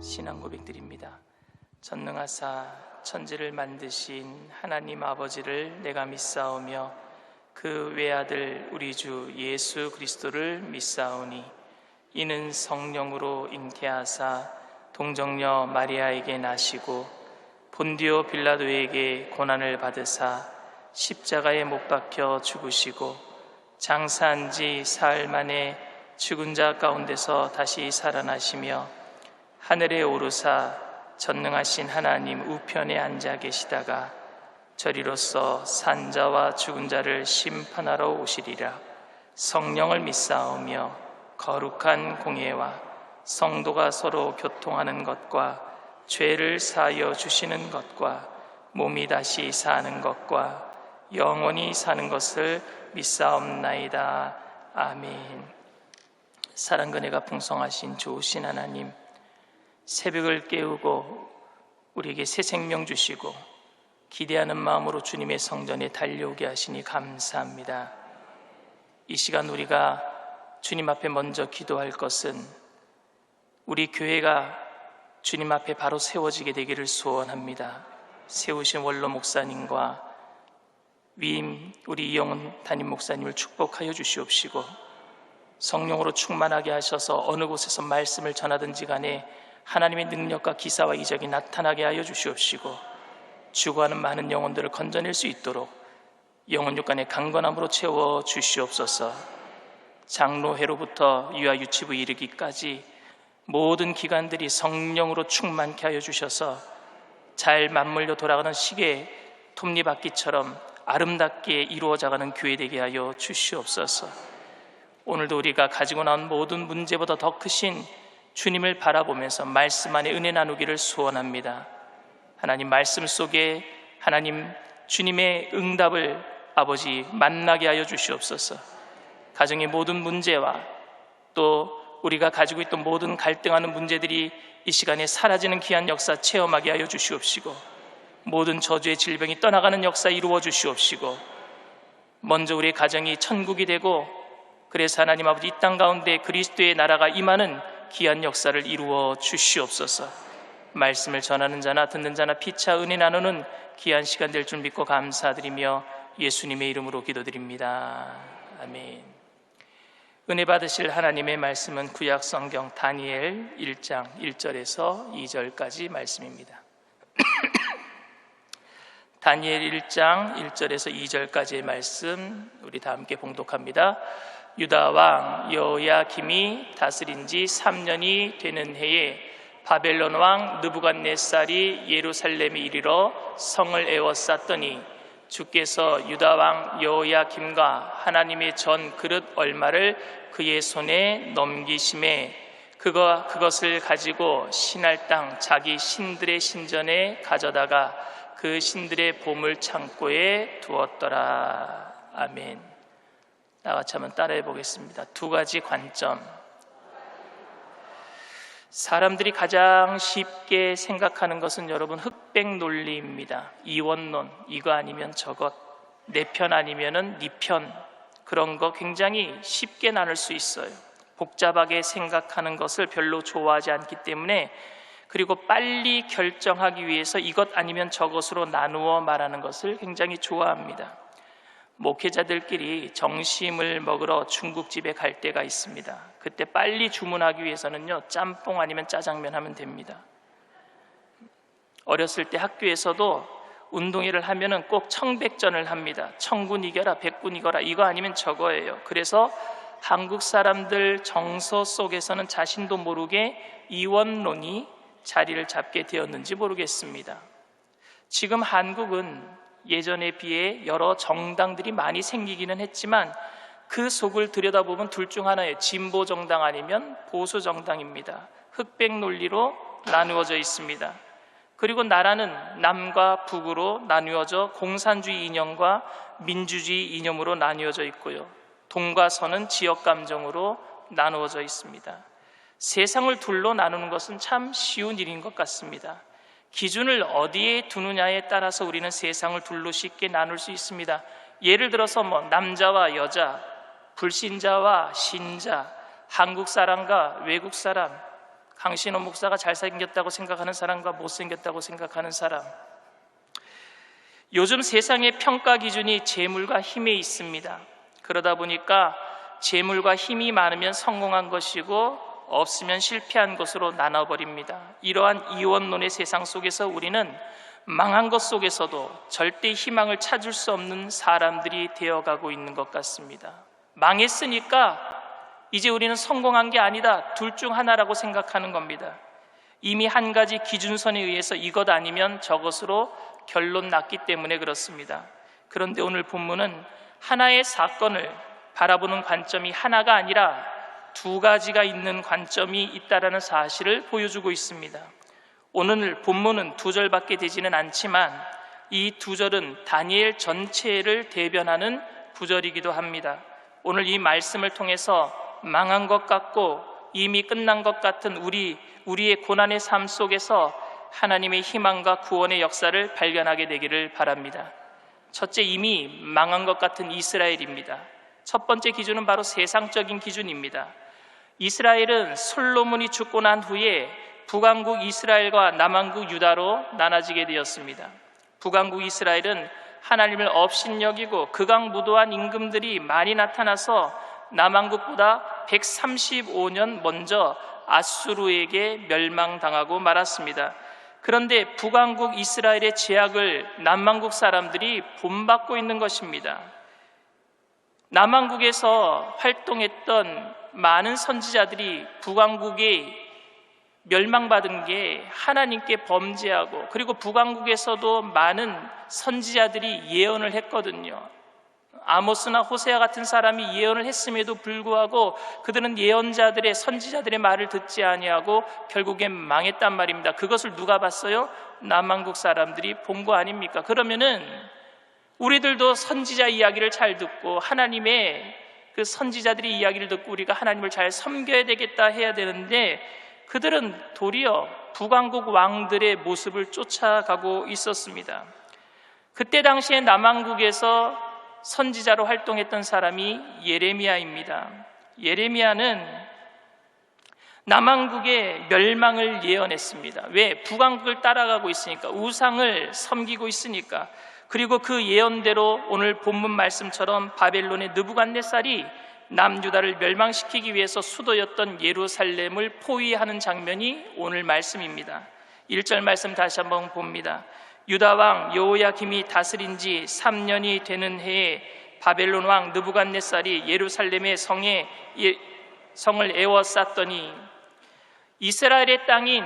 신앙 고백드립니다. 전능하사 천지를 만드신 하나님 아버지를 내가 믿사오며 그 외아들 우리 주 예수 그리스도를 믿사오니 이는 성령으로 잉태하사 동정녀 마리아에게 나시고 본디오 빌라도에게 고난을 받으사 십자가에 못 박혀 죽으시고 장사한 지 사흘 만에 죽은 자 가운데서 다시 살아나시며 하늘에 오르사 전능하신 하나님 우편에 앉아 계시다가 저리로서 산자와 죽은 자를 심판하러 오시리라. 성령을 믿사오며 거룩한 공예와 성도가 서로 교통하는 것과 죄를 사하여 주시는 것과 몸이 다시 사는 것과 영원히 사는 것을 믿사옵나이다. 아멘. 사랑과 은혜가 풍성하신 좋으신 하나님, 새벽을 깨우고 우리에게 새 생명 주시고 기대하는 마음으로 주님의 성전에 달려오게 하시니 감사합니다. 이 시간 우리가 주님 앞에 먼저 기도할 것은 우리 교회가 주님 앞에 바로 세워지게 되기를 소원합니다. 세우신 원로 목사님과 위임 우리 이영훈 담임 목사님을 축복하여 주시옵시고 성령으로 충만하게 하셔서 어느 곳에서 말씀을 전하든지 간에 하나님의 능력과 기사와 이적이 나타나게 하여 주시옵시고 죽어가는 많은 영혼들을 건져낼 수 있도록 영혼 육간의 강건함으로 채워 주시옵소서. 장로회로부터 유아 유치부 이르기까지 모든 기관들이 성령으로 충만케 하여 주셔서 잘 맞물려 돌아가는 시계 톱니바퀴처럼 아름답게 이루어져가는 교회 되게 하여 주시옵소서. 오늘도 우리가 가지고 나온 모든 문제보다 더 크신 주님을 바라보면서 말씀 안에 은혜 나누기를 소원합니다. 하나님 말씀 속에 하나님 주님의 응답을 아버지 만나게 하여 주시옵소서. 가정의 모든 문제와 또 우리가 가지고 있던 모든 갈등하는 문제들이 이 시간에 사라지는 귀한 역사 체험하게 하여 주시옵시고 모든 저주의 질병이 떠나가는 역사 이루어 주시옵시고 먼저 우리 가정이 천국이 되고 그래서 하나님 아버지 이 땅 가운데 그리스도의 나라가 임하는 귀한 역사를 이루어 주시옵소서. 말씀을 전하는 자나 듣는 자나 피차 은혜 나누는 귀한 시간 될 줄 믿고 감사드리며 예수님의 이름으로 기도드립니다. 아멘. 은혜 받으실 하나님의 말씀은 구약 성경 다니엘 1장 1절에서 2절까지 말씀입니다. 다니엘 1장 1절에서 2절까지의 말씀 우리 다 함께 봉독합니다. 유다 왕 여호야김이 다스린 지 3년이 되는 해에 바벨론 왕 느부갓네살이 예루살렘에 이르러 성을 에워쌌더니 주께서 유다 왕 여호야김과 하나님의 전 그릇 얼마를 그의 손에 넘기심에 그것을 가지고 신할 땅 자기 신들의 신전에 가져다가 그 신들의 보물 창고에 두었더라. 아멘. 나같이 한번 따라해 보겠습니다. 두 가지 관점. 사람들이 가장 쉽게 생각하는 것은 여러분 흑백 논리입니다. 이원론, 이거 아니면 저것, 내 편 아니면은 네 편, 그런 거 굉장히 쉽게 나눌 수 있어요. 복잡하게 생각하는 것을 별로 좋아하지 않기 때문에 그리고 빨리 결정하기 위해서 이것 아니면 저것으로 나누어 말하는 것을 굉장히 좋아합니다. 목회자들끼리 점심을 먹으러 중국집에 갈 때가 있습니다. 그때 빨리 주문하기 위해서는요, 짬뽕 아니면 짜장면 하면 됩니다. 어렸을 때 학교에서도 운동회를 하면은 꼭 청백전을 합니다. 청군 이겨라, 백군 이겨라, 이거 아니면 저거예요. 그래서 한국 사람들 정서 속에서는 자신도 모르게 이원론이 자리를 잡게 되었는지 모르겠습니다. 지금 한국은 예전에 비해 여러 정당들이 많이 생기기는 했지만 그 속을 들여다보면 둘 중 하나예요. 진보 정당 아니면 보수 정당입니다. 흑백 논리로 나누어져 있습니다. 그리고 나라는 남과 북으로 나누어져 공산주의 이념과 민주주의 이념으로 나누어져 있고요. 동과 서는 지역 감정으로 나누어져 있습니다. 세상을 둘로 나누는 것은 참 쉬운 일인 것 같습니다. 기준을 어디에 두느냐에 따라서 우리는 세상을 둘로 쉽게 나눌 수 있습니다. 예를 들어서 남자와 여자, 불신자와 신자, 한국 사람과 외국 사람, 강신호 목사가 잘생겼다고 생각하는 사람과 못생겼다고 생각하는 사람. 요즘 세상의 평가 기준이 재물과 힘에 있습니다. 그러다 보니까 재물과 힘이 많으면 성공한 것이고 없으면 실패한 것으로 나눠버립니다. 이러한 이원론의 세상 속에서 우리는 망한 것 속에서도 절대 희망을 찾을 수 없는 사람들이 되어가고 있는 것 같습니다. 망했으니까 이제 우리는 성공한 게 아니다, 둘 중 하나라고 생각하는 겁니다. 이미 한 가지 기준선에 의해서 이것 아니면 저것으로 결론 났기 때문에 그렇습니다. 그런데 오늘 본문은 하나의 사건을 바라보는 관점이 하나가 아니라 두 가지가 있는 관점이 있다라는 사실을 보여주고 있습니다. 오늘 본문은 두 절밖에 되지는 않지만 이 두 절은 다니엘 전체를 대변하는 구절이기도 합니다. 오늘 이 말씀을 통해서 망한 것 같고 이미 끝난 것 같은 우리의 고난의 삶 속에서 하나님의 희망과 구원의 역사를 발견하게 되기를 바랍니다. 첫째, 이미 망한 것 같은 이스라엘입니다. 첫 번째 기준은 바로 세상적인 기준입니다. 이스라엘은 솔로몬이 죽고 난 후에 북왕국 이스라엘과 남왕국 유다로 나눠지게 되었습니다. 북왕국 이스라엘은 하나님을 업신여기고 극악무도한 임금들이 많이 나타나서 남왕국보다 135년 먼저 아수르에게 멸망당하고 말았습니다. 그런데 북왕국 이스라엘의 죄악을 남왕국 사람들이 본받고 있는 것입니다. 남왕국에서 활동했던 많은 선지자들이 북왕국에 멸망받은 게 하나님께 범죄하고, 그리고 북왕국에서도 많은 선지자들이 예언을 했거든요. 아모스나 호세아 같은 사람이 예언을 했음에도 불구하고 그들은 예언자들의, 선지자들의 말을 듣지 아니하고 결국엔 망했단 말입니다. 그것을 누가 봤어요? 남왕국 사람들이 본 거 아닙니까? 그러면은 우리들도 선지자 이야기를 잘 듣고 하나님의 그 선지자들의 이야기를 듣고 우리가 하나님을 잘 섬겨야 되겠다 해야 되는데, 그들은 도리어 북왕국 왕들의 모습을 쫓아가고 있었습니다. 그때 당시에 남왕국에서 선지자로 활동했던 사람이 예레미야입니다. 예레미야는 남왕국의 멸망을 예언했습니다. 왜? 북왕국을 따라가고 있으니까, 우상을 섬기고 있으니까. 그리고 그 예언대로 오늘 본문 말씀처럼 바벨론의 느부갓네살이 남유다를 멸망시키기 위해서 수도였던 예루살렘을 포위하는 장면이 오늘 말씀입니다. 1절 말씀 다시 한번 봅니다. 유다 왕 여호야김이 다스린 지 3년이 되는 해에 바벨론 왕 느부갓네살이 예루살렘의 성을 에워쌌더니, 이스라엘의 땅인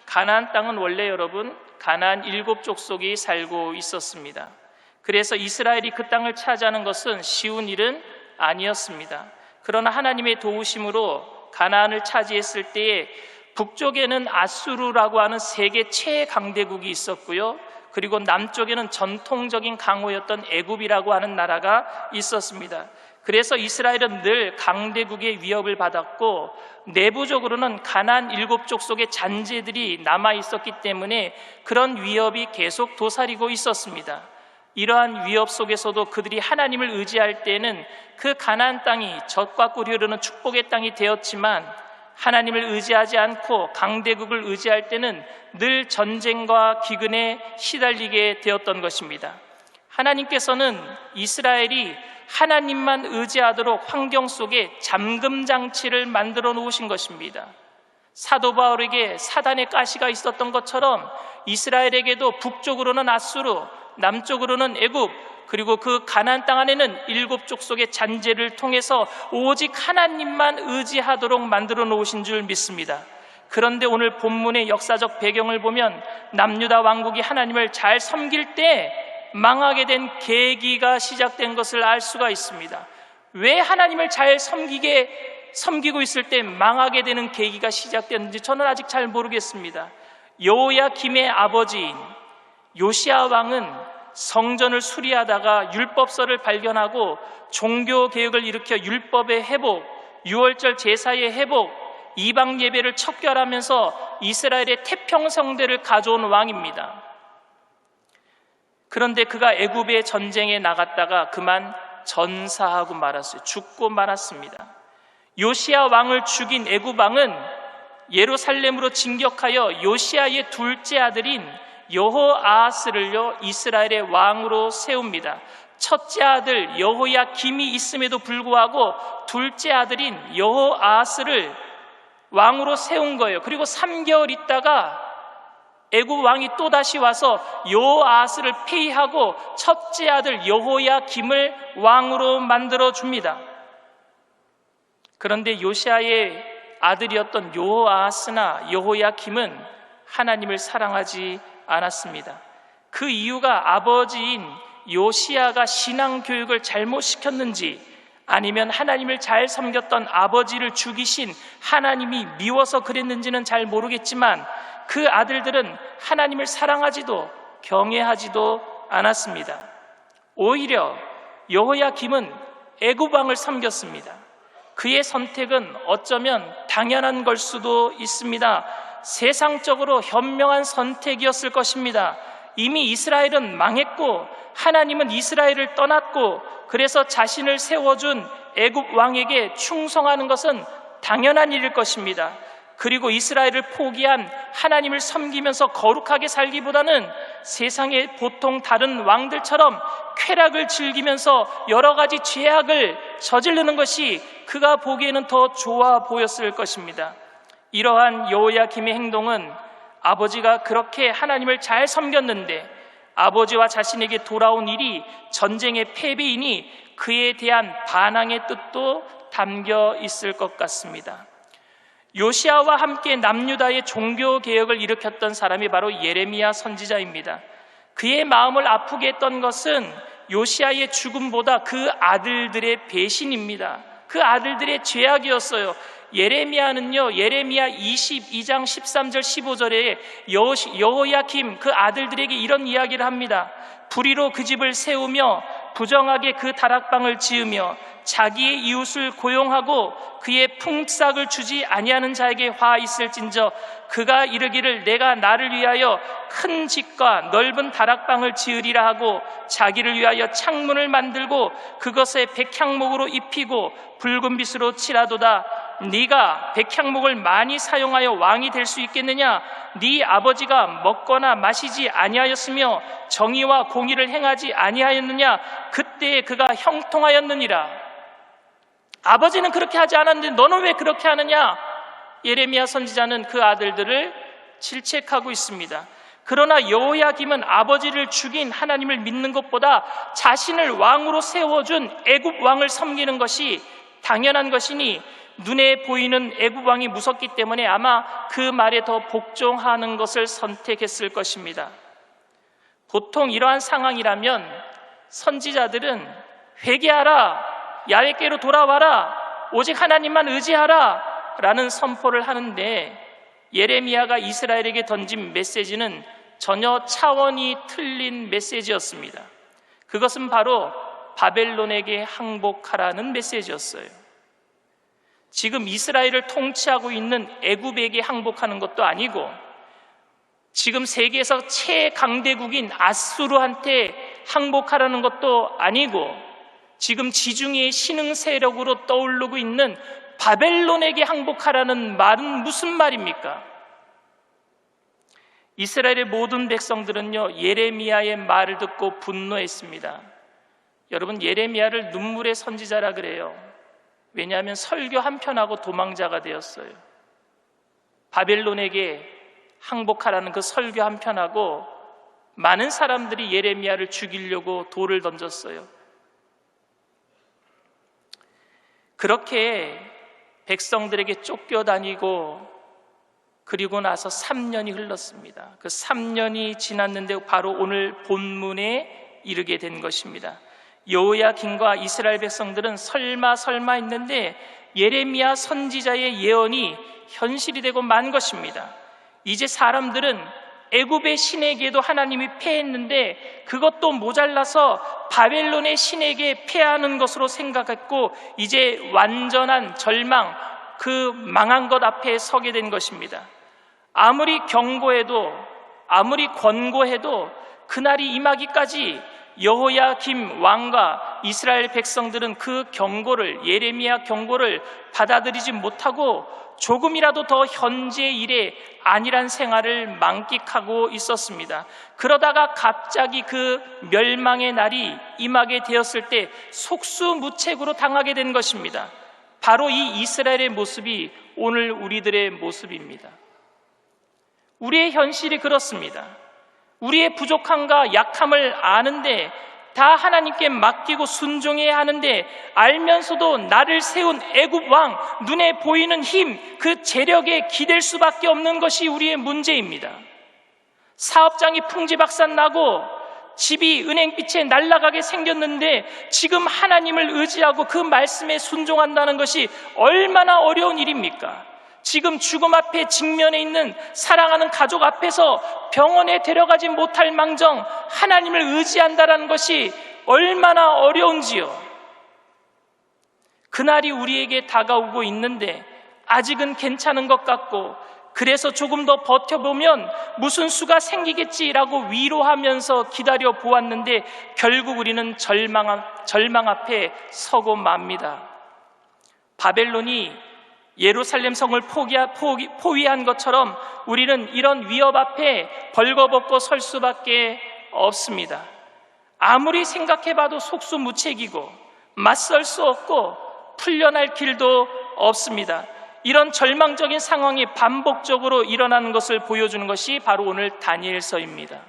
가나안 땅은 원래 여러분 가나안 7족속이 살고 있었습니다. 그래서 이스라엘이 그 땅을 차지하는 것은 쉬운 일은 아니었습니다. 그러나 하나님의 도우심으로 가나안을 차지했을 때에 북쪽에는 아수르라고 하는 세계 최강대국이 있었고요, 그리고 남쪽에는 전통적인 강호였던 애굽이라고 하는 나라가 있었습니다. 그래서 이스라엘은 늘 강대국의 위협을 받았고, 내부적으로는 가나안 7족속의 잔재들이 남아 있었기 때문에 그런 위협이 계속 도사리고 있었습니다. 이러한 위협 속에서도 그들이 하나님을 의지할 때에는 그 가나안 땅이 젖과 꿀이 흐르는 축복의 땅이 되었지만, 하나님을 의지하지 않고 강대국을 의지할 때는 늘 전쟁과 기근에 시달리게 되었던 것입니다. 하나님께서는 이스라엘이 하나님만 의지하도록 환경 속에 잠금장치를 만들어 놓으신 것입니다. 사도 바울에게 사단의 가시가 있었던 것처럼 이스라엘에게도 북쪽으로는 아수르, 남쪽으로는 애굽, 그리고 그 가나안 땅 안에는 7족속의 잔재를 통해서 오직 하나님만 의지하도록 만들어 놓으신 줄 믿습니다. 그런데 오늘 본문의 역사적 배경을 보면 남유다 왕국이 하나님을 잘 섬길 때 망하게 된 계기가 시작된 것을 알 수가 있습니다. 왜 하나님을 잘 섬기고 있을 때 망하게 되는 계기가 시작됐는지 저는 아직 잘 모르겠습니다. 여호야김의 아버지인 요시야 왕은 성전을 수리하다가 율법서를 발견하고 종교개혁을 일으켜 율법의 회복, 유월절 제사의 회복, 이방 예배를 척결하면서 이스라엘의 태평성대를 가져온 왕입니다. 그런데 그가 애굽의 전쟁에 나갔다가 그만 전사하고 말았어요. 죽고 말았습니다. 요시야 왕을 죽인 애굽 왕은 예루살렘으로 진격하여 요시아의 둘째 아들인 여호아하스를요 이스라엘의 왕으로 세웁니다. 첫째 아들 여호야김이 있음에도 불구하고 둘째 아들인 여호아하스를 왕으로 세운 거예요. 그리고 3개월 있다가 애굽 왕이 또다시 와서 여호아하스를 폐위하고 첫째 아들 여호야김을 왕으로 만들어 줍니다. 그런데 요시아의 아들이었던 여호아하스나 여호야김은 하나님을 사랑하지 않았습니다. 그 이유가 아버지인 요시아가 신앙 교육을 잘못 시켰는지 아니면 하나님을 잘 섬겼던 아버지를 죽이신 하나님이 미워서 그랬는지는 잘 모르겠지만 그 아들들은 하나님을 사랑하지도 경외하지도 않았습니다. 오히려 여호야김은 애굽 왕을 섬겼습니다. 그의 선택은 어쩌면 당연한 걸 수도 있습니다. 세상적으로 현명한 선택이었을 것입니다. 이미 이스라엘은 망했고 하나님은 이스라엘을 떠났고 그래서 자신을 세워준 애굽 왕에게 충성하는 것은 당연한 일일 것입니다. 그리고 이스라엘을 포기한 하나님을 섬기면서 거룩하게 살기보다는 세상의 보통 다른 왕들처럼 쾌락을 즐기면서 여러 가지 죄악을 저지르는 것이 그가 보기에는 더 좋아 보였을 것입니다. 이러한 여호야김의 행동은 아버지가 그렇게 하나님을 잘 섬겼는데 아버지와 자신에게 돌아온 일이 전쟁의 패배이니 그에 대한 반항의 뜻도 담겨 있을 것 같습니다. 요시아와 함께 남유다의 종교개혁을 일으켰던 사람이 바로 예레미야 선지자입니다. 그의 마음을 아프게 했던 것은 요시아의 죽음보다 그 아들들의 배신입니다. 그 아들들의 죄악이었어요. 예레미야는요, 예레미야 22장 13절 15절에 여호야김 그 아들들에게 이런 이야기를 합니다. 불의로 그 집을 세우며 부정하게 그 다락방을 지으며 자기의 이웃을 고용하고 그의 품삯을 주지 아니하는 자에게 화 있을진저 그가 이르기를 내가 나를 위하여 큰 집과 넓은 다락방을 지으리라 하고 자기를 위하여 창문을 만들고 그것에 백향목으로 입히고 붉은 빛으로 칠하도다. 네가 백향목을 많이 사용하여 왕이 될 수 있겠느냐? 네 아버지가 먹거나 마시지 아니하였으며 정의와 공의를 행하지 아니하였느냐? 그때에 그가 형통하였느니라. 아버지는 그렇게 하지 않았는데 너는 왜 그렇게 하느냐? 예레미야 선지자는 그 아들들을 질책하고 있습니다. 그러나 여호야김은 아버지를 죽인 하나님을 믿는 것보다 자신을 왕으로 세워준 애굽 왕을 섬기는 것이 당연한 것이니 눈에 보이는 애굽 왕이 무섭기 때문에 아마 그 말에 더 복종하는 것을 선택했을 것입니다. 보통 이러한 상황이라면 선지자들은 회개하라, 야훼께로 돌아와라, 오직 하나님만 의지하라 라는 선포를 하는데 예레미야가 이스라엘에게 던진 메시지는 전혀 차원이 틀린 메시지였습니다. 그것은 바로 바벨론에게 항복하라는 메시지였어요. 지금 이스라엘을 통치하고 있는 애굽에게 항복하는 것도 아니고 지금 세계에서 최강대국인 아수르한테 항복하라는 것도 아니고 지금 지중해의 신흥 세력으로 떠오르고 있는 바벨론에게 항복하라는 말은 무슨 말입니까? 이스라엘의 모든 백성들은요 예레미야의 말을 듣고 분노했습니다. 여러분, 예레미야를 눈물의 선지자라 그래요. 왜냐하면 설교 한편하고 도망자가 되었어요. 바벨론에게 항복하라는 그 설교 한편하고 많은 사람들이 예레미야를 죽이려고 돌을 던졌어요. 그렇게 백성들에게 쫓겨다니고 그리고 나서 3년이 흘렀습니다. 그 3년이 지났는데 바로 오늘 본문에 이르게 된 것입니다. 여호야김과 이스라엘 백성들은 설마 했는데 예레미야 선지자의 예언이 현실이 되고 만 것입니다. 이제 사람들은 애굽의 신에게도 하나님이 패했는데 그것도 모자라서 바벨론의 신에게 패하는 것으로 생각했고 이제 완전한 절망, 그 망한 것 앞에 서게 된 것입니다. 아무리 경고해도 아무리 권고해도 그날이 임하기까지 여호야김 왕과 이스라엘 백성들은 그 경고를, 예레미야 경고를 받아들이지 못하고 조금이라도 더 현재 일에 안일한 생활을 만끽하고 있었습니다. 그러다가 갑자기 그 멸망의 날이 임하게 되었을 때 속수무책으로 당하게 된 것입니다. 바로 이 이스라엘의 모습이 오늘 우리들의 모습입니다. 우리의 현실이 그렇습니다. 우리의 부족함과 약함을 아는데 다 하나님께 맡기고 순종해야 하는데 알면서도 나를 세운 애굽 왕, 눈에 보이는 힘, 그 재력에 기댈 수밖에 없는 것이 우리의 문제입니다. 사업장이 풍지박산나고 집이 은행빛에 날아가게 생겼는데 지금 하나님을 의지하고 그 말씀에 순종한다는 것이 얼마나 어려운 일입니까? 지금 죽음 앞에 직면해 있는 사랑하는 가족 앞에서 병원에 데려가지 못할 망정 하나님을 의지한다는 것이 얼마나 어려운지요. 그날이 우리에게 다가오고 있는데 아직은 괜찮은 것 같고 그래서 조금 더 버텨보면 무슨 수가 생기겠지라고 위로하면서 기다려 보았는데 결국 우리는 절망 앞에 서고 맙니다. 바벨론이 예루살렘 성을 포위한 것처럼 우리는 이런 위협 앞에 벌거벗고 설 수밖에 없습니다. 아무리 생각해봐도 속수무책이고 맞설 수 없고 풀려날 길도 없습니다. 이런 절망적인 상황이 반복적으로 일어나는 것을 보여주는 것이 바로 오늘 다니엘서입니다.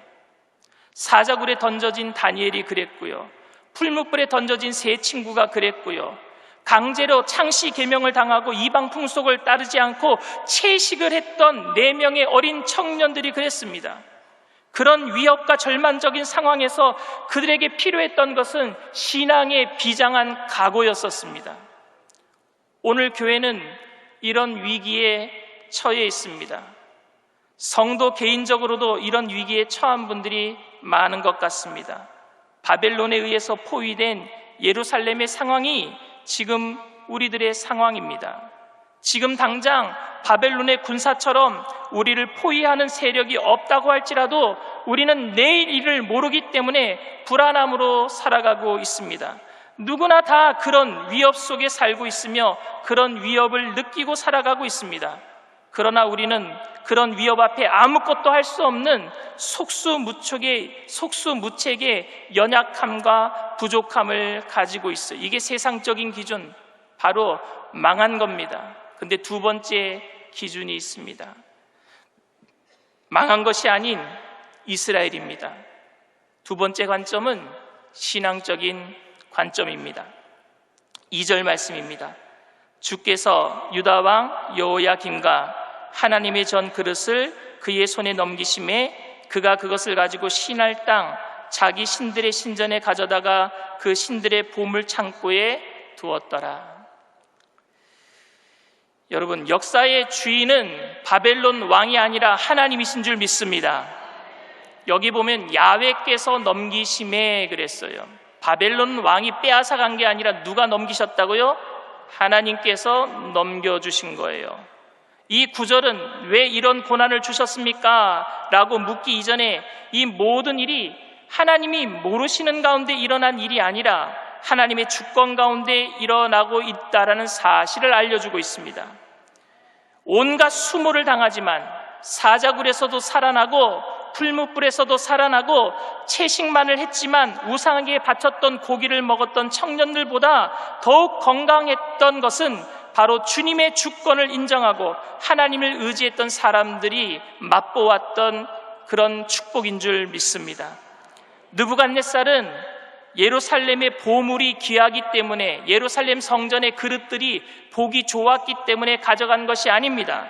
사자굴에 던져진 다니엘이 그랬고요. 풀무불에 던져진 세 친구가 그랬고요. 강제로 창씨 계명을 당하고 이방 풍속을 따르지 않고 채식을 했던 4명의 어린 청년들이 그랬습니다. 그런 위협과 절망적인 상황에서 그들에게 필요했던 것은 신앙의 비장한 각오였었습니다. 오늘 교회는 이런 위기에 처해 있습니다. 성도 개인적으로도 이런 위기에 처한 분들이 많은 것 같습니다. 바벨론에 의해서 포위된 예루살렘의 상황이 지금 우리들의 상황입니다. 지금 당장 바벨론의 군사처럼 우리를 포위하는 세력이 없다고 할지라도 우리는 내일 일을 모르기 때문에 불안함으로 살아가고 있습니다. 누구나 다 그런 위협 속에 살고 있으며 그런 위협을 느끼고 살아가고 있습니다. 그러나 우리는 그런 위협 앞에 아무것도 할 수 없는 속수무책의 연약함과 부족함을 가지고 있어요. 이게 세상적인 기준, 바로 망한 겁니다. 근데 두 번째 기준이 있습니다. 망한 것이 아닌 이스라엘입니다. 두 번째 관점은 신앙적인 관점입니다. 2절 말씀입니다. 주께서 유다 왕 여호야김과 하나님의 전 그릇을 그의 손에 넘기심에 그가 그것을 가지고 신할 땅 자기 신들의 신전에 가져다가 그 신들의 보물 창고에 두었더라. 여러분, 역사의 주인은 바벨론 왕이 아니라 하나님이신 줄 믿습니다. 여기 보면 야훼께서 넘기심에 그랬어요. 바벨론 왕이 빼앗아간 게 아니라 누가 넘기셨다고요? 하나님께서 넘겨주신 거예요. 이 구절은 왜 이런 고난을 주셨습니까? 라고 묻기 이전에 이 모든 일이 하나님이 모르시는 가운데 일어난 일이 아니라 하나님의 주권 가운데 일어나고 있다라는 사실을 알려주고 있습니다. 온갖 수모를 당하지만 사자굴에서도 살아나고 풀무불에서도 살아나고 채식만을 했지만 우상에게 바쳤던 고기를 먹었던 청년들보다 더욱 건강했던 것은 바로 주님의 주권을 인정하고 하나님을 의지했던 사람들이 맛보았던 그런 축복인 줄 믿습니다. 느부갓네살은 예루살렘의 보물이 귀하기 때문에, 예루살렘 성전의 그릇들이 보기 좋았기 때문에 가져간 것이 아닙니다.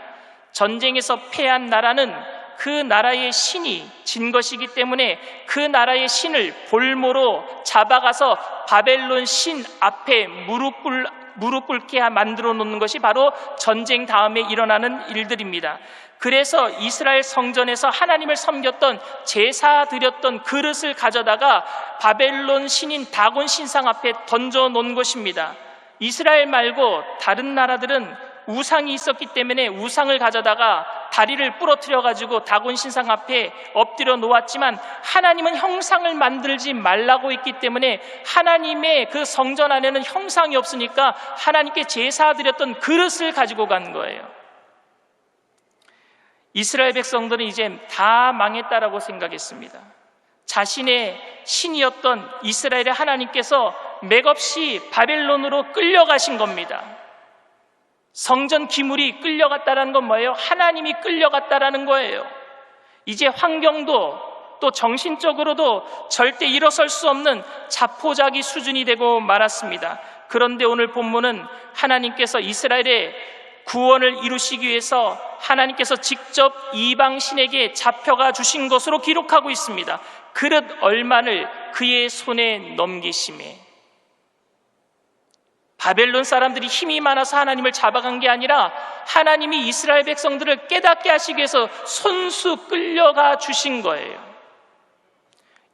전쟁에서 패한 나라는 그 나라의 신이 진 것이기 때문에 그 나라의 신을 볼모로 잡아가서 바벨론 신 앞에 무릎 꿇게 만들어 놓는 것이 바로 전쟁 다음에 일어나는 일들입니다. 그래서 이스라엘 성전에서 하나님을 섬겼던, 제사 드렸던 그릇을 가져다가 바벨론 신인 다곤 신상 앞에 던져 놓은 것입니다. 이스라엘 말고 다른 나라들은 우상이 있었기 때문에 우상을 가져다가 다리를 부러뜨려 가지고 다곤 신상 앞에 엎드려 놓았지만 하나님은 형상을 만들지 말라고 했기 때문에 하나님의 그 성전 안에는 형상이 없으니까 하나님께 제사 드렸던 그릇을 가지고 간 거예요. 이스라엘 백성들은 이제 다 망했다라고 생각했습니다. 자신의 신이었던 이스라엘의 하나님께서 맥없이 바벨론으로 끌려가신 겁니다. 성전 기물이 끌려갔다는 건 뭐예요? 하나님이 끌려갔다라는 거예요. 이제 환경도 또 정신적으로도 절대 일어설 수 없는 자포자기 수준이 되고 말았습니다. 그런데 오늘 본문은 하나님께서 이스라엘의 구원을 이루시기 위해서 하나님께서 직접 이방신에게 잡혀가 주신 것으로 기록하고 있습니다. 그릇 얼마를 그의 손에 넘기심에. 바벨론 사람들이 힘이 많아서 하나님을 잡아간 게 아니라 하나님이 이스라엘 백성들을 깨닫게 하시기 위해서 손수 끌려가 주신 거예요.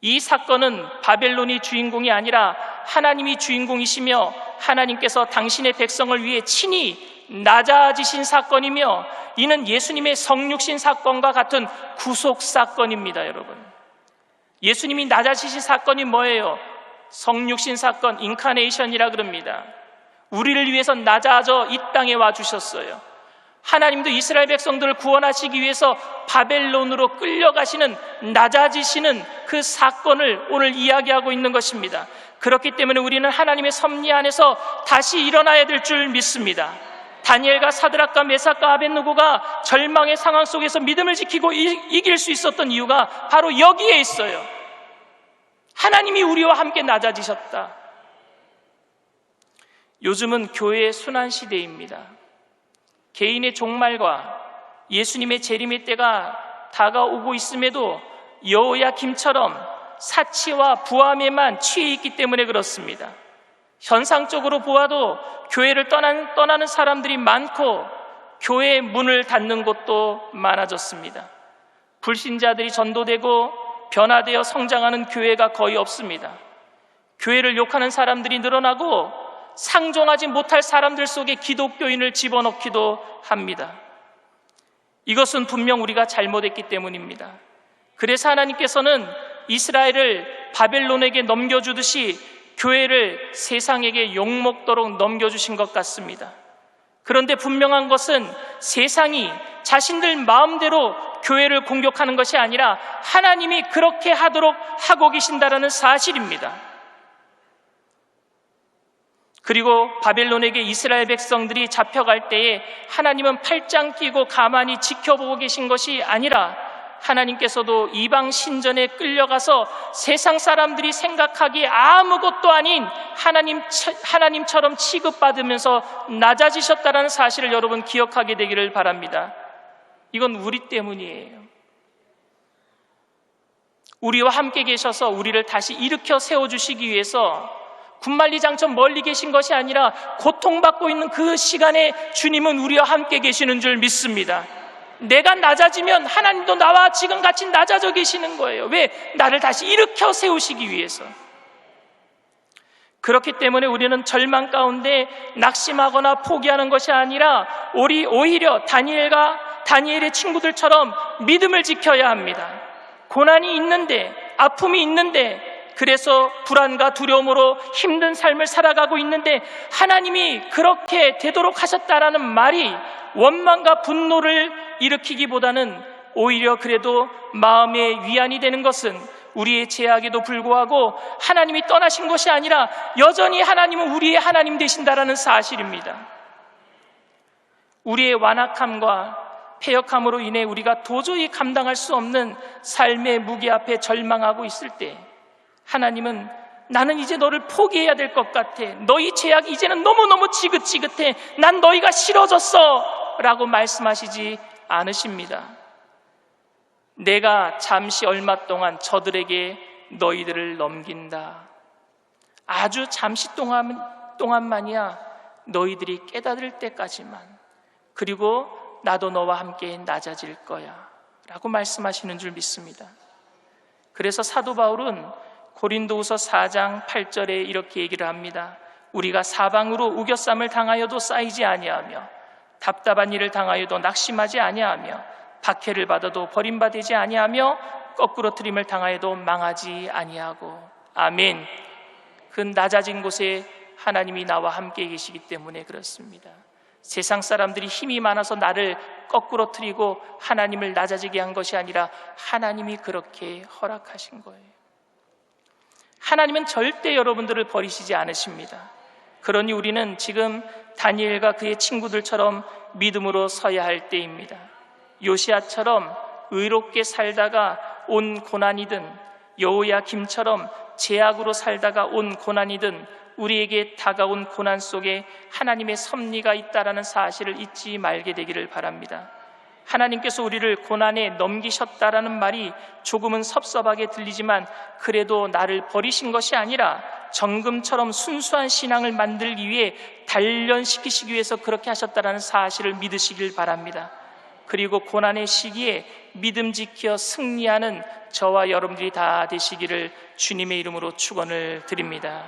이 사건은 바벨론이 주인공이 아니라 하나님이 주인공이시며 하나님께서 당신의 백성을 위해 친히 낮아지신 사건이며 이는 예수님의 성육신 사건과 같은 구속 사건입니다. 여러분, 예수님이 낮아지신 사건이 뭐예요? 성육신 사건, 인카네이션이라 그럽니다. 우리를 위해서 낮아져 이 땅에 와주셨어요. 하나님도 이스라엘 백성들을 구원하시기 위해서 바벨론으로 끌려가시는, 낮아지시는 그 사건을 오늘 이야기하고 있는 것입니다. 그렇기 때문에 우리는 하나님의 섭리 안에서 다시 일어나야 될 줄 믿습니다. 다니엘과 사드락과 메삭과 아벳느고가 절망의 상황 속에서 믿음을 지키고 이길 수 있었던 이유가 바로 여기에 있어요. 하나님이 우리와 함께 낮아지셨다. 요즘은 교회의 순환 시대입니다. 개인의 종말과 예수님의 재림의 때가 다가오고 있음에도 여호야김처럼 사치와 부함에만 취해 있기 때문에 그렇습니다. 현상적으로 보아도 교회를 떠나는 사람들이 많고 교회의 문을 닫는 곳도 많아졌습니다. 불신자들이 전도되고 변화되어 성장하는 교회가 거의 없습니다. 교회를 욕하는 사람들이 늘어나고 상종하지 못할 사람들 속에 기독교인을 집어넣기도 합니다. 이것은 분명 우리가 잘못했기 때문입니다. 그래서 하나님께서는 이스라엘을 바벨론에게 넘겨주듯이 교회를 세상에게 욕먹도록 넘겨주신 것 같습니다. 그런데 분명한 것은 세상이 자신들 마음대로 교회를 공격하는 것이 아니라 하나님이 그렇게 하도록 하고 계신다라는 사실입니다. 그리고 바벨론에게 이스라엘 백성들이 잡혀갈 때에 하나님은 팔짱 끼고 가만히 지켜보고 계신 것이 아니라 하나님께서도 이방 신전에 끌려가서 세상 사람들이 생각하기에 아무것도 아닌 하나님처럼 취급받으면서 낮아지셨다는 사실을 여러분 기억하게 되기를 바랍니다. 이건 우리 때문이에요. 우리와 함께 계셔서 우리를 다시 일으켜 세워주시기 위해서 군만리장처럼 멀리 계신 것이 아니라 고통받고 있는 그 시간에 주님은 우리와 함께 계시는 줄 믿습니다. 내가 낮아지면 하나님도 나와 지금 같이 낮아져 계시는 거예요. 왜? 나를 다시 일으켜 세우시기 위해서. 그렇기 때문에 우리는 절망 가운데 낙심하거나 포기하는 것이 아니라 오히려 다니엘의 친구들처럼 믿음을 지켜야 합니다. 고난이 있는데, 아픔이 있는데, 그래서 불안과 두려움으로 힘든 삶을 살아가고 있는데 하나님이 그렇게 되도록 하셨다라는 말이 원망과 분노를 일으키기보다는 오히려 그래도 마음의 위안이 되는 것은 우리의 죄악에도 불구하고 하나님이 떠나신 것이 아니라 여전히 하나님은 우리의 하나님 되신다라는 사실입니다. 우리의 완악함과 패역함으로 인해 우리가 도저히 감당할 수 없는 삶의 무게 앞에 절망하고 있을 때 하나님은 나는 이제 너를 포기해야 될 것 같아. 너희 죄악이 이제는 너무너무 지긋지긋해. 난 너희가 싫어졌어 라고 말씀하시지 않으십니다. 내가 잠시 얼마 동안 저들에게 너희들을 넘긴다. 아주 잠시 동안만이야. 너희들이 깨달을 때까지만. 그리고 나도 너와 함께 낮아질 거야 라고 말씀하시는 줄 믿습니다. 그래서 사도 바울은 고린도후서 4장 8절에 이렇게 얘기를 합니다. 우리가 사방으로 우겨쌈을 당하여도 쌓이지 아니하며 답답한 일을 당하여도 낙심하지 아니하며 박해를 받아도 버림받지 아니하며 거꾸로 트림을 당하여도 망하지 아니하고. 아멘. 그 낮아진 곳에 하나님이 나와 함께 계시기 때문에 그렇습니다. 세상 사람들이 힘이 많아서 나를 거꾸로 틀리고 하나님을 낮아지게 한 것이 아니라 하나님이 그렇게 허락하신 거예요. 하나님은 절대 여러분들을 버리시지 않으십니다. 그러니 우리는 지금 다니엘과 그의 친구들처럼 믿음으로 서야 할 때입니다. 요시야처럼 의롭게 살다가 온 고난이든 여호야김처럼 죄악으로 살다가 온 고난이든 우리에게 다가온 고난 속에 하나님의 섭리가 있다라는 사실을 잊지 말게 되기를 바랍니다. 하나님께서 우리를 고난에 넘기셨다라는 말이 조금은 섭섭하게 들리지만 그래도 나를 버리신 것이 아니라 정금처럼 순수한 신앙을 만들기 위해 단련시키시기 위해서 그렇게 하셨다라는 사실을 믿으시길 바랍니다. 그리고 고난의 시기에 믿음 지켜 승리하는 저와 여러분들이 다 되시기를 주님의 이름으로 축원을 드립니다.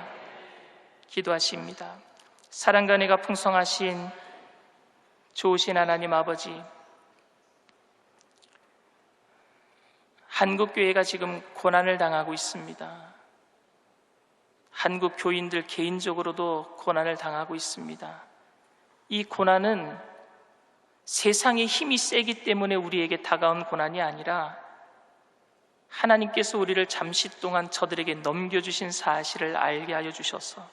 기도하십니다. 사랑과 은혜가 풍성하신 좋으신 하나님 아버지, 한국교회가 지금 고난을 당하고 있습니다. 한국 교인들 개인적으로도 고난을 당하고 있습니다. 이 고난은 세상의 힘이 세기 때문에 우리에게 다가온 고난이 아니라 하나님께서 우리를 잠시 동안 저들에게 넘겨주신 사실을 알게 하여 주셔서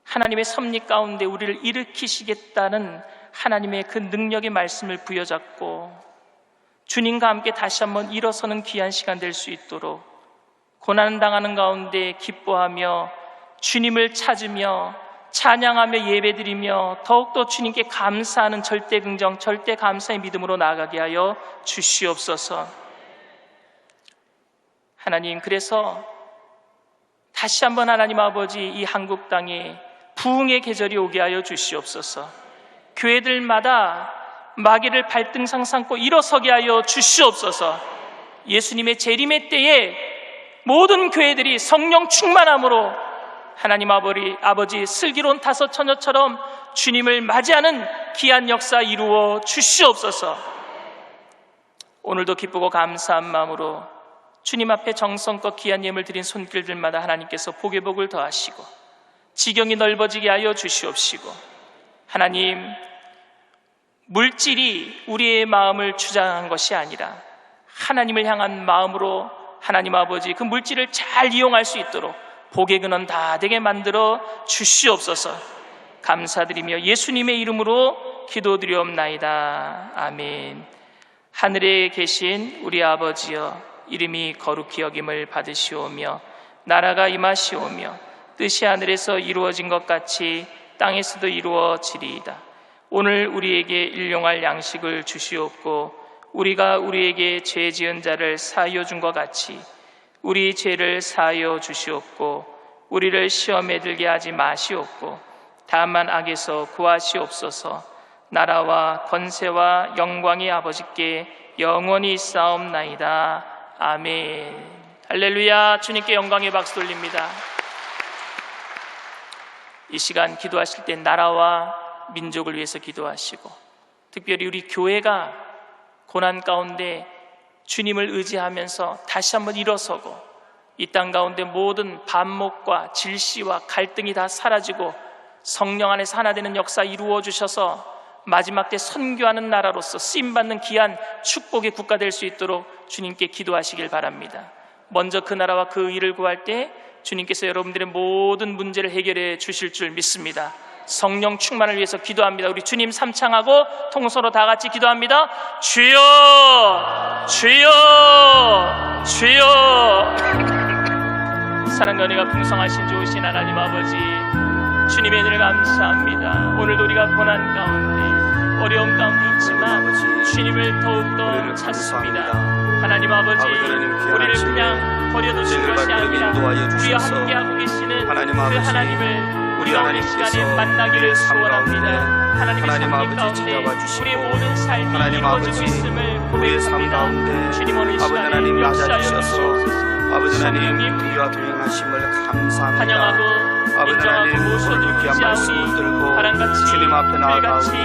하나님의 섭리 가운데 우리를 일으키시겠다는 하나님의 그 능력의 말씀을 부여잡고 주님과 함께 다시 한번 일어서는 귀한 시간 될 수 있도록 고난 당하는 가운데 기뻐하며 주님을 찾으며 찬양하며 예배드리며 더욱더 주님께 감사하는 절대 긍정, 절대 감사의 믿음으로 나아가게 하여 주시옵소서. 하나님, 그래서 다시 한번 하나님 아버지 이 한국 땅에 부흥의 계절이 오게 하여 주시옵소서. 교회들마다 마귀를 발등상 삼고 일어서게 하여 주시옵소서. 예수님의 재림의 때에 모든 교회들이 성령 충만함으로 하나님 아버지 슬기로운 다섯 처녀처럼 주님을 맞이하는 귀한 역사 이루어 주시옵소서. 오늘도 기쁘고 감사한 마음으로 주님 앞에 정성껏 귀한 예물 드린 손길들마다 하나님께서 복의 복을 더하시고 지경이 넓어지게 하여 주시옵시고, 하나님, 물질이 우리의 마음을 주장한 것이 아니라 하나님을 향한 마음으로 하나님 아버지 그 물질을 잘 이용할 수 있도록 복의 근원 다 되게 만들어 주시옵소서. 감사드리며 예수님의 이름으로 기도드리옵나이다. 아멘. 하늘에 계신 우리 아버지여, 이름이 거룩히 여김을 받으시오며 나라가 임하시오며 뜻이 하늘에서 이루어진 것 같이 땅에서도 이루어지리이다. 오늘 우리에게 일용할 양식을 주시옵고 우리가 우리에게 죄 지은 자를 사하여 준 것 같이 우리 죄를 사하여 주시옵고 우리를 시험에 들게 하지 마시옵고 다만 악에서 구하시옵소서. 나라와 권세와 영광이 아버지께 영원히 있사옵나이다. 아멘. 할렐루야. 주님께 영광의 박수 돌립니다. 이 시간 기도하실 때 나라와 민족을 위해서 기도하시고 특별히 우리 교회가 고난 가운데 주님을 의지하면서 다시 한번 일어서고 이 땅 가운데 모든 반목과 질시와 갈등이 다 사라지고 성령 안에서 하나 되는 역사 이루어 주셔서 마지막 때 선교하는 나라로서 쓰임받는 귀한 축복의 국가 될 수 있도록 주님께 기도하시길 바랍니다. 먼저 그 나라와 그 의를 구할 때 주님께서 여러분들의 모든 문제를 해결해 주실 줄 믿습니다. 성령 충만을 위해서 기도합니다. 우리 주님 삼창하고 통성으로 다 같이 기도합니다. 주여, 주여, 주여. 사랑과 은혜가 풍성하신 좋으신 하나님 아버지, 주님의 은혜를 감사합니다. 오늘도 우리가 고난 가운데 어려움 가운데 있지만 주님을 더욱더 찾습니다. 하나님 아버지, 우리를 그냥 버려두신 것이 아니라 우리와 함께하고 계시는 그 하나님을 우리가 오늘 시간에 만나기를 소원합니다. 하나님의 섭리 가운데 우리의 모든 삶이 이루어지고 있음을 고백합니다. 주님 오늘 시간에 역사하여 주시옵소서. 아버지 하나님, 우리와 동행하심을 감사합니다. 환영하고 인정하고 모셔도 의지하오니 바람같이 주님 앞에 나아가오니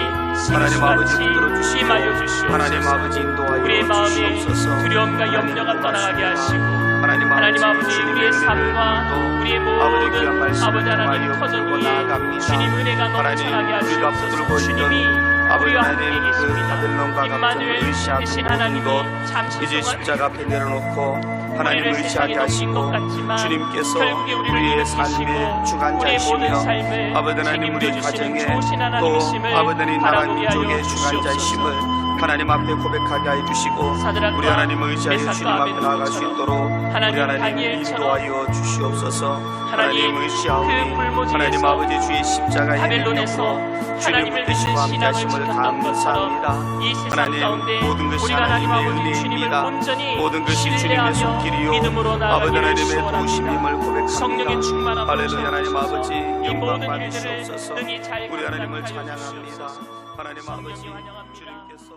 하나님 아버지 붙들어주시고 하나님 아버지 인도하여 우리의 마음에 주시옵소서. 두려움과 염려가 떠나가게 하시고 하나님 아버지 주님의 우리의 은혜를 삶과 또 우리의 아버지 귀한 모든 말씀 아버지 하나님 통하여 터전 풀고 위에 나아갑니다. 주님 은혜가 하나님 넘쳐나게 우리가 하시옵소서. 붙들고 주님이 있는 아버지 우리와 함께 하나님 그 계십니다. 바벨론과 같은 임마누엘 의시하던 되신 모든 하나님이 것 잠시 이제 동안 십자가 앞에 내려놓고 하나님 우리를 의지하게 세상에 하시고 넘긴 것 같지만 주님께서 결국에 우리를 우리의 일으키시고 삶의 우리의 모든 주관자이시며 삶을 아버지 하나님 우리 책임져 주시는 가정에 좋으신 또 하나님이심을 아버지 하나님 나라 바라보게 하여 민족의 주관자이심을 주시옵소서. 하나님 앞에 고백하게 하여 주시고 사드락과 우리 하나님 의지하여 메삭과 주님 앞에 나아갈 수 아벤노고처럼 있도록 우리 하나님 하나님 다니엘처럼 인도하여 주시옵소서. 하나님 하나님 의지하오니 그 불모지에서 하나님 아버지 주의 십자가의 바벨론에서 능력으로 주님 하나님을 붙드시고 믿는 함께 신앙을 하심을 지켰던 것처럼 감사합니다. 이 세상 하나님 가운데 모든 것이 우리가 하나님 하나님의 아버지 주님을 은혜입니다. 온전히 모든 것이 주님의 신뢰하며 손길이요 믿음으로 아버지 나아가기를 하나님의 도우심임을 소원합니다. 성령의 고백합니다. 충만함을 할렐루야. 하나님 아버지 이 영광 모든 일들을 받으시옵소서. 능히 잘 우리 하나님을 감당하여 찬양합니다. 주시옵소서. 하나님 아버지 성령님 환영합니다. 주님께서